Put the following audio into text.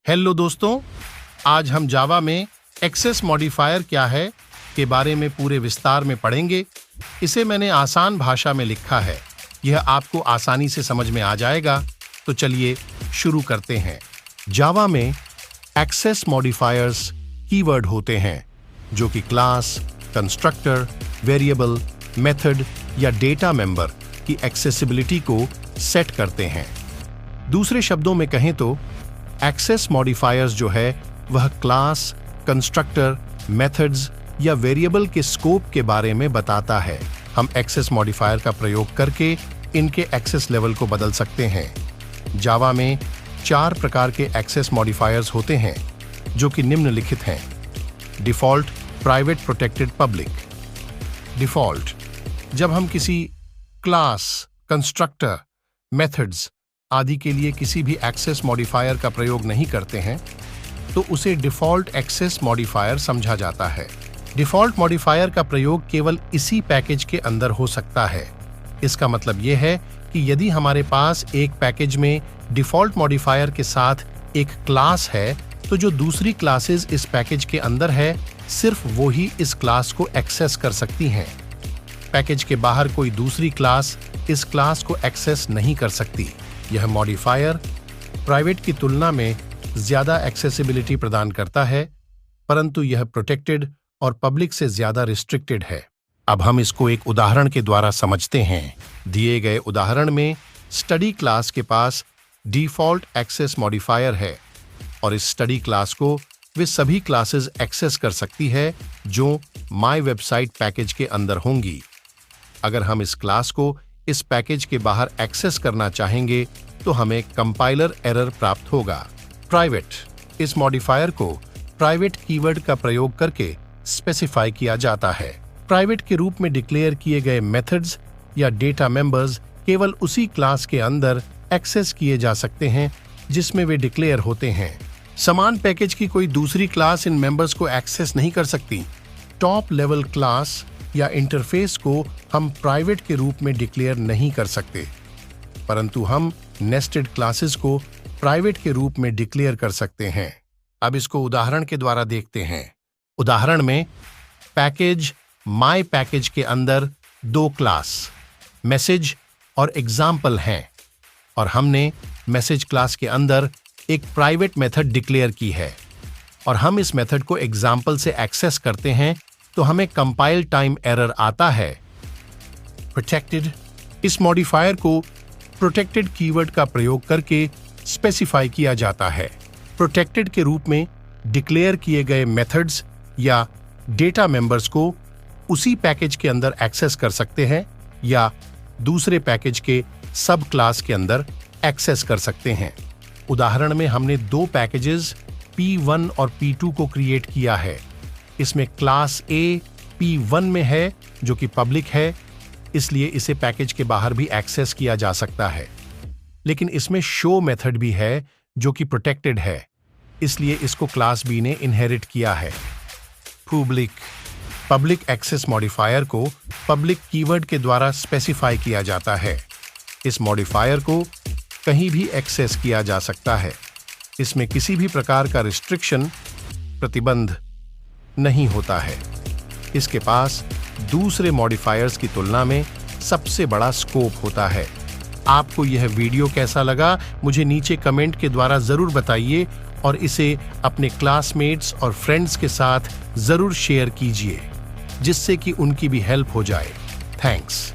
Hello दोस्तों, आज हम जावा में एक्सेस मॉडिफायर क्या है के बारे में पूरे विस्तार में पढ़ेंगे। इसे मैंने आसान भाषा में लिखा है, यह आपको आसानी से समझ में आ जाएगा। तो चलिए शुरू करते हैं। जावा में एक्सेस मॉडिफायर्स कीवर्ड होते हैं जो कि क्लास, कंस्ट्रक्टर, वेरिएबल, मेथड या डेटा मेंबर की एक्सेसिबिलिटी को सेट करते हैं। दूसरे शब्दों में कहें तो एक्सेस मॉडिफायर्स जो है वह क्लास, कंस्ट्रक्टर, मेथड्स या वेरिएबल के स्कोप के बारे में बताता है। हम एक्सेस मॉडिफायर का प्रयोग करके इनके एक्सेस लेवल को बदल सकते हैं। जावा में 4 प्रकार के एक्सेस मॉडिफायर्स होते हैं जो कि निम्नलिखित हैं। Default, private, protected, public. Default, जब हम किसी क्लास, कंस्ट्रक्टर, मेथड्स आदि के लिए किसी भी एक्सेस मॉडिफायर का प्रयोग नहीं करते हैं तो उसे डिफॉल्ट एक्सेस मॉडिफायर समझा जाता है। डिफॉल्ट मॉडिफायर का प्रयोग केवल इसी पैकेज के अंदर हो सकता है। इसका मतलब यह है कि यदि हमारे पास एक पैकेज में डिफॉल्ट मॉडिफायर के साथ एक क्लास है तो जो दूसरी क्लासेस इस पैकेज के अंदर है सिर्फ वो ही इस क्लास को एक्सेस कर सकती हैं। पैकेज के बाहर कोई दूसरी क्लास इस क्लास को एक्सेस नहीं कर सकती। यह मॉडिफायर प्राइवेट की तुलना में ज्यादा एक्सेसिबिलिटी प्रदान करता है, परंतु यह प्रोटेक्टेड और पब्लिक से ज्यादा रिस्ट्रिक्टेड है। अब हम इसको एक उदाहरण के द्वारा समझते हैं। दिए गए उदाहरण में स्टडी क्लास के पास डिफॉल्ट एक्सेस मॉडिफायर है और इस स्टडी क्लास को वे सभी क्लासेस एक्सेस कर सकती है जो माई वेबसाइट पैकेज के अंदर होंगी। अगर हम इस क्लास को इस पैकेज के बाहर एक्सेस करना चाहेंगे तो हमें कंपाइलर एरर प्राप्त होगा। प्राइवेट, इस मॉडिफायर को प्राइवेट कीवर्ड का प्रयोग करके स्पेसिफाई किया जाता है। प्राइवेट के रूप में डिक्लेयर किए गए मेथड्स या डेटा मेंबर्स केवल उसी क्लास के अंदर एक्सेस किए जा सकते हैं जिसमें वे डिक्लेयर होते हैं। समान पैकेज की कोई दूसरी क्लास इन मेंबर्स को एक्सेस नहीं कर सकती। टॉप लेवल क्लास या इंटरफेस को हम प्राइवेट के रूप में डिक्लेयर नहीं कर सकते, परंतु हम नेस्टेड क्लासेस को प्राइवेट के रूप में डिक्लेयर कर सकते हैं। अब इसको उदाहरण के द्वारा देखते हैं। उदाहरण में पैकेज माई पैकेज के अंदर 2 क्लास मैसेज और एग्जाम्पल हैं और हमने मैसेज क्लास के अंदर एक प्राइवेट मेथड डिक्लेयर की है और हम इस मेथड को एग्जाम्पल से एक्सेस करते हैं तो हमें कंपाइल टाइम एरर आता है। प्रोटेक्टेड, इस मॉडिफायर को प्रोटेक्टेड कीवर्ड का प्रयोग करके स्पेसिफाई किया जाता है। प्रोटेक्टेड के रूप में डिक्लेयर किए गए मेथड्स या डेटा मेंबर्स को उसी पैकेज के अंदर एक्सेस कर सकते हैं या दूसरे पैकेज के सब क्लास के अंदर एक्सेस कर सकते हैं। उदाहरण में हमने 2 पैकेजेस P1 और P2 को क्रिएट किया है। इसमें क्लास A P1 में है जो कि पब्लिक है, इसलिए इसे पैकेज के बाहर भी एक्सेस किया जा सकता है। लेकिन इसमें शो मेथड भी है जो कि प्रोटेक्टेड है, इसलिए इसको क्लास B ने इनहेरिट किया है। पब्लिक एक्सेस मॉडिफायर को पब्लिक कीवर्ड के द्वारा स्पेसिफाई किया जाता है। इस मॉडिफायर को कहीं भी एक्सेस किया जा सकता है। इसमें किसी भी प्रकार का रिस्ट्रिक्शन, प्रतिबंध नहीं होता है। इसके पास दूसरे मॉडिफायर्स की तुलना में सबसे बड़ा स्कोप होता है। आपको यह वीडियो कैसा लगा मुझे नीचे कमेंट के द्वारा जरूर बताइए और इसे अपने क्लासमेट्स और फ्रेंड्स के साथ जरूर शेयर कीजिए जिससे कि उनकी भी हेल्प हो जाए। थैंक्स।